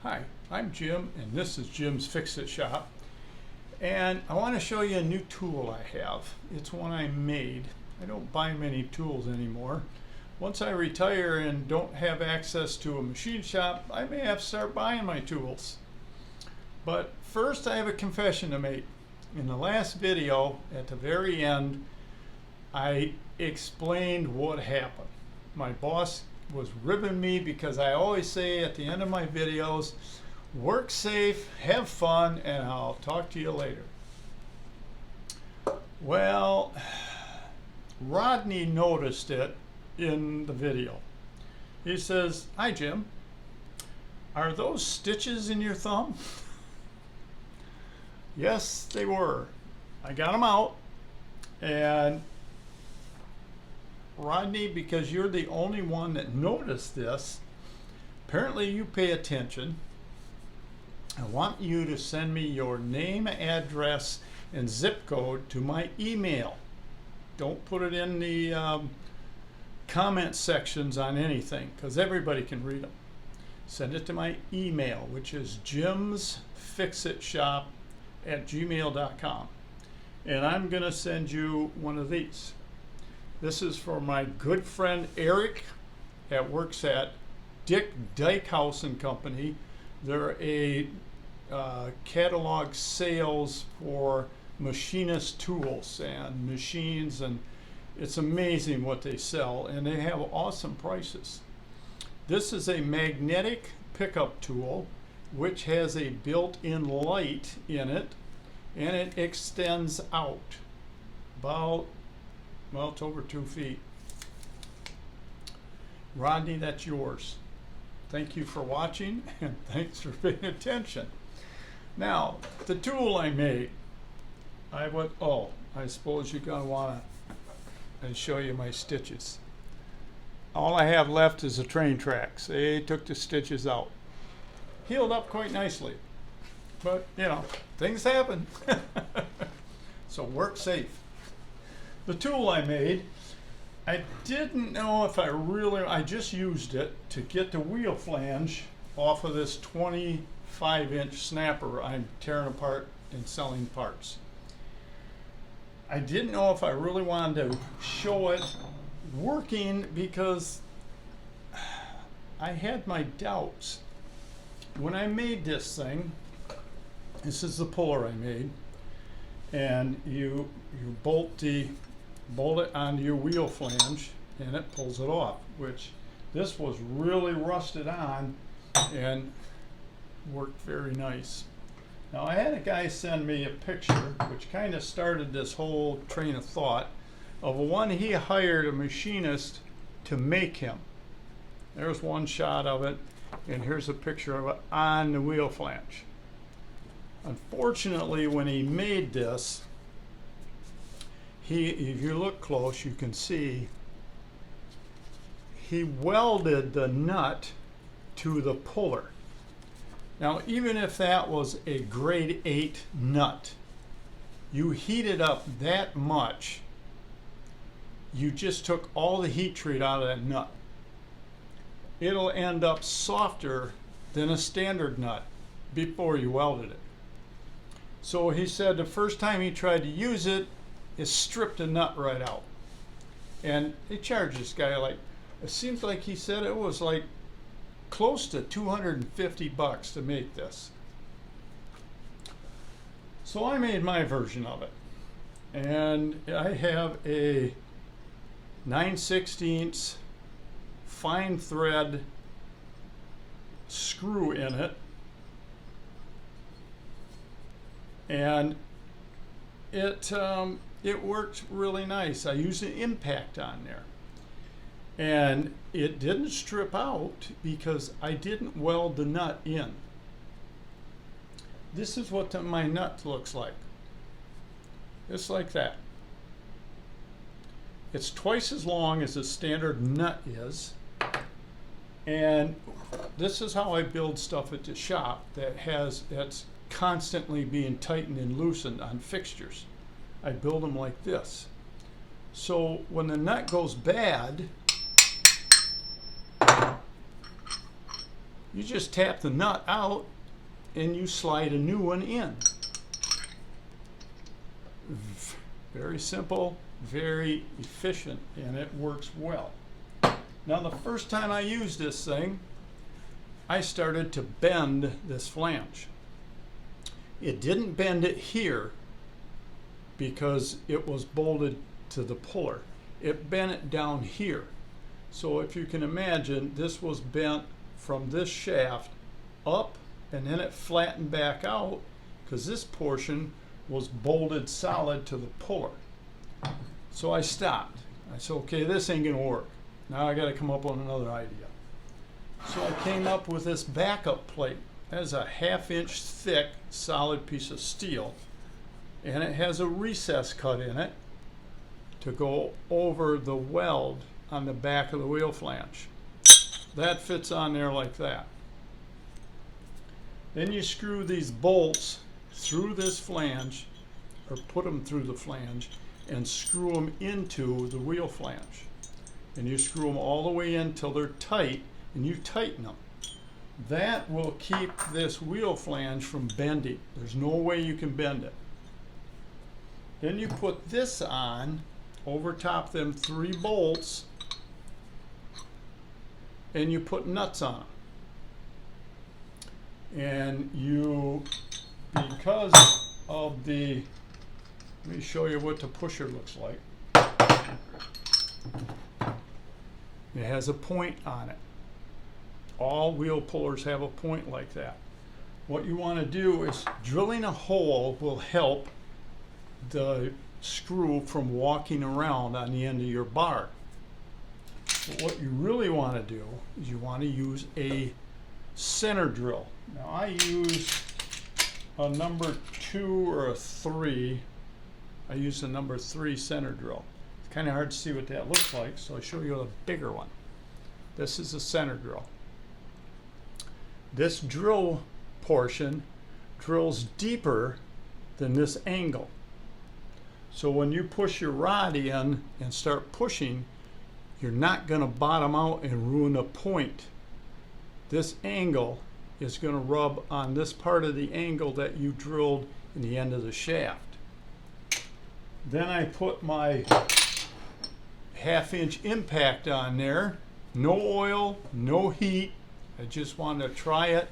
Hi, I'm Jim, and this is Jim's Fix-It Shop. And I want to show you a new tool I have. It's one I made. I don't buy many tools anymore. Once I retire and don't have access to a machine shop, I may have to start buying my tools. But first, I have a confession to make. In the last video, at the very end, I explained what happened. My boss was ribbing me because I always say at the end of my videos, work safe, have fun, and I'll talk to you later. Well, Rodney noticed it in the video. He says, "Hi Jim, are those stitches in your thumb?" Yes, they were. I got them out, and Rodney, because you're the only one that noticed this, apparently you pay attention. I want you to send me your name, address, and zip code to my email. Don't put it in the comment sections on anything, because everybody can read them. Send it to my email, which is jimsfixitshop@gmail.com. And I'm going to send you one of these. This is for my good friend Eric that works at Dick Dykehouse and Company. They're a catalog sales for machinist tools and machines, and it's amazing what they sell, and they have awesome prices. This is a magnetic pickup tool which has a built-in light in it, and it extends out about, well, it's over 2 feet. Rodney, that's yours. Thank you for watching, and thanks for paying attention. Now, the tool I made, I suppose you're going to want to show you my stitches. All I have left is the train tracks. They took the stitches out. Healed up quite nicely. But, you know, things happen. So work safe. The tool I made, I didn't know if I just used it to get the wheel flange off of this 25-inch snapper I'm tearing apart and selling parts. I didn't know if I really wanted to show it working because I had my doubts. When I made this thing, this is the puller I made, and you bolt it onto your wheel flange and it pulls it off, which this was really rusted on and worked very nice. Now, I had a guy send me a picture which kind of started this whole train of thought of one he hired a machinist to make him. There's one shot of it, and here's a picture of it on the wheel flange. Unfortunately, when he made this, if you look close, you can see he welded the nut to the puller. Now, even if that was a grade 8 nut, you heat it up that much, you just took all the heat treat out of that nut. It'll end up softer than a standard nut before you welded it. So he said the first time he tried to use it, it stripped the nut right out. And they charged this guy it seems like he said it was like close to $250 to make this. So I made my version of it. And I have a 9/16 fine thread screw in it, and it worked really nice. I used an impact on there, and it didn't strip out because I didn't weld the nut in. This is what my nut looks like. Just like that. It's twice as long as a standard nut is, and this is how I build stuff at the shop that's constantly being tightened and loosened on fixtures. I build them like this. So when the nut goes bad, You just tap the nut out and you slide a new one in. Very simple, very efficient, and it works well. Now the first time I used this thing, I started to bend this flange. It didn't bend it here because it was bolted to the puller. It bent it down here. So if you can imagine, this was bent from this shaft up, and then it flattened back out because this portion was bolted solid to the puller. So I stopped. I said, okay, this ain't gonna work. Now I gotta come up with another idea. So I came up with this backup plate. That is a 1/2 inch thick solid piece of steel, and it has a recess cut in it to go over the weld on the back of the wheel flange. That fits on there like that. Then you screw these bolts through this flange, or put them through the flange, and screw them into the wheel flange. And you screw them all the way in till they're tight, and you tighten them. That will keep this wheel flange from bending. There's no way you can bend it. Then you put this on over top them 3 bolts, and you put nuts on them. And you, because of the, let me show you what the pusher looks like. It has a point on it. All wheel pullers have a point like that. What you want to do is drilling a hole will help the screw from walking around on the end of your bar. But what you really want to do is you want to use a center drill. Now I use a number 2 or a 3. I use a number 3 center drill. It's kind of hard to see what that looks like, so I'll show you a bigger one. This is a center drill. This drill portion drills deeper than this angle. So when you push your rod in and start pushing, you're not going to bottom out and ruin a point. This angle is going to rub on this part of the angle that you drilled in the end of the shaft. Then I put my 1/2 inch impact on there. No oil, no heat. I just wanted to try it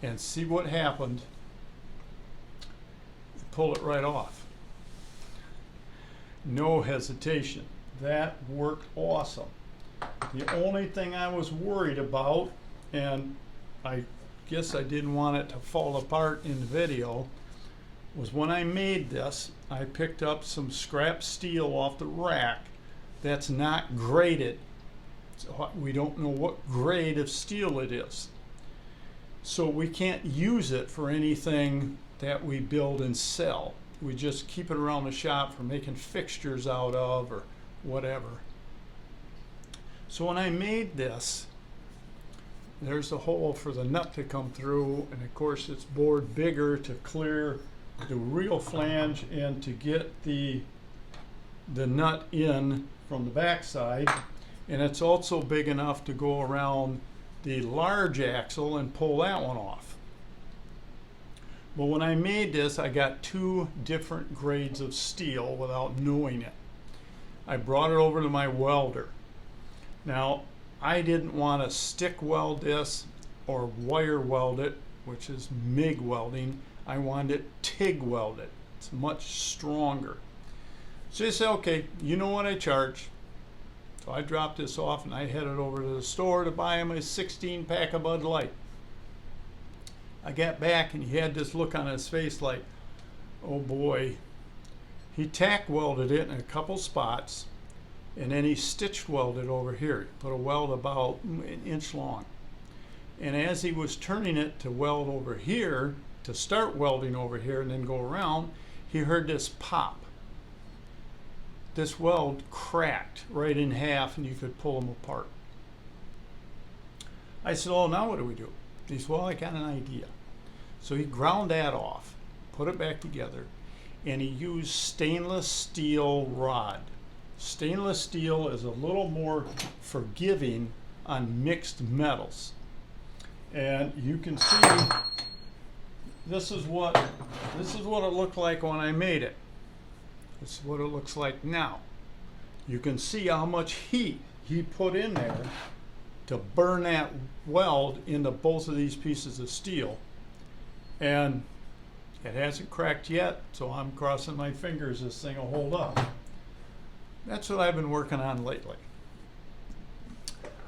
and see what happened. Pull it right off. No hesitation. That worked awesome. The only thing I was worried about, and I guess I didn't want it to fall apart in the video, was when I made this, I picked up some scrap steel off the rack that's not graded. So we don't know what grade of steel it is. So we can't use it for anything that we build and sell. We just keep it around the shop for making fixtures out of or whatever. So when I made this, there's a hole for the nut to come through, and of course it's bored bigger to clear the real flange and to get the nut in from the back side. And it's also big enough to go around the large axle and pull that one off. But when I made this, I got 2 different grades of steel without knowing it. I brought it over to my welder. Now, I didn't want to stick weld this or wire weld it, which is MIG welding. I wanted it TIG welded. It's much stronger. So you say, okay, you know what I charge. So I dropped this off and I headed over to the store to buy him a 16-pack of Bud Light. I got back and he had this look on his face like, oh boy. He tack welded it in a couple spots, and then he stitch welded over here. He put a weld about 1 inch long. And as he was turning it to weld over here, to start welding over here and then go around, he heard this pop. This weld cracked right in half and you could pull them apart. I said, oh, now what do we do? He said, well, I got an idea. So he ground that off, put it back together, and he used stainless steel rod. Stainless steel is a little more forgiving on mixed metals. And you can see this is what it looked like when I made it. This is what it looks like now. You can see how much heat he put in there to burn that weld into both of these pieces of steel. And it hasn't cracked yet, so I'm crossing my fingers this thing will hold up. That's what I've been working on lately.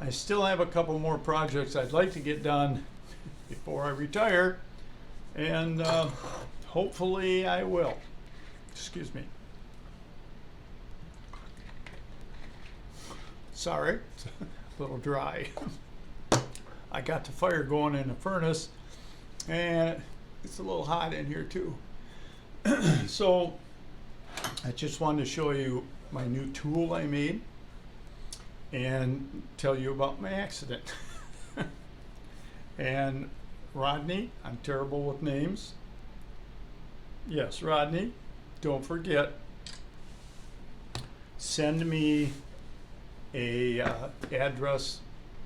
I still have a couple more projects I'd like to get done before I retire, and hopefully I will. Excuse me. Sorry, it's a little dry. I got the fire going in the furnace, and it's a little hot in here too. So I just wanted to show you my new tool I made and tell you about my accident. And Rodney, I'm terrible with names. Yes, Rodney, don't forget, send me a address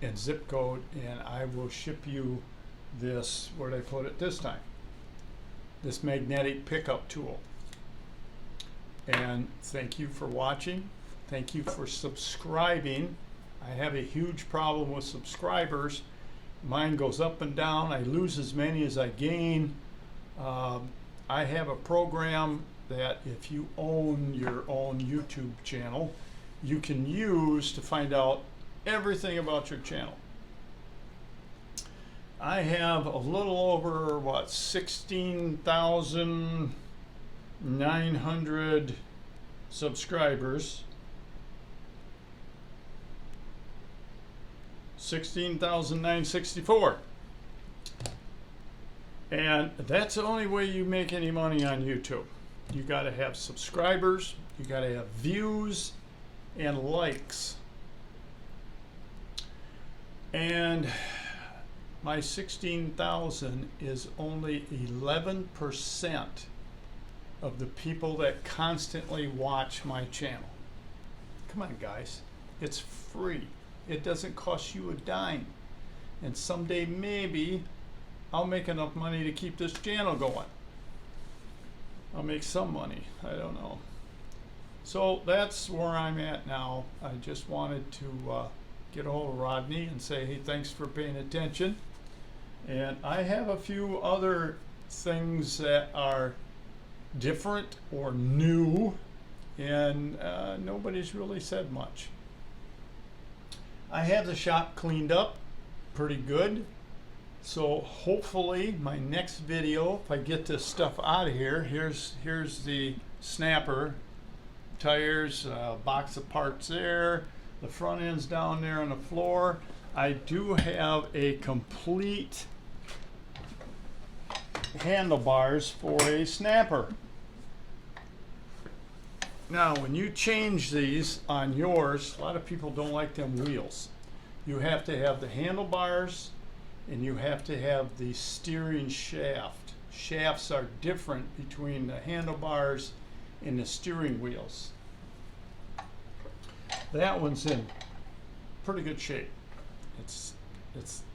and zip code, and I will ship you this, where'd I put it this time? This magnetic pickup tool. And thank you for watching. Thank you for subscribing. I have a huge problem with subscribers. Mine goes up and down. I lose as many as I gain. I have a program that if you own your own YouTube channel, you can use to find out everything about your channel. I have a little over, what, 16,900 subscribers. 16,964. And that's the only way you make any money on YouTube. You got to have subscribers, you got to have views and likes. And my 16,000 is only 11% of the people that constantly watch my channel. Come on, guys, it's free. It doesn't cost you a dime. And someday maybe I'll make enough money to keep this channel going. I'll make some money, I don't know. So that's where I'm at now. I just wanted to get a hold of Rodney and say, hey, thanks for paying attention. And I have a few other things that are different or new, and nobody's really said much. I have the shop cleaned up pretty good. So hopefully my next video, if I get this stuff out of here, here's the snapper, tires, box of parts there, the front end's down there on the floor. I do have a complete handlebars for a snapper. Now when you change these on yours, a lot of people don't like them wheels. You have to have the handlebars and you have to have the steering shaft. Shafts are different between the handlebars and the steering wheels. That one's in pretty good shape. It's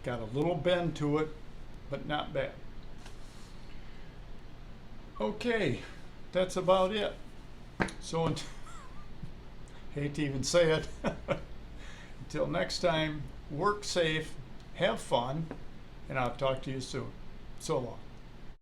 got a little bend to it, but not bad. Okay, that's about it. So, hate to even say it, until next time, work safe, have fun, and I'll talk to you soon. So long.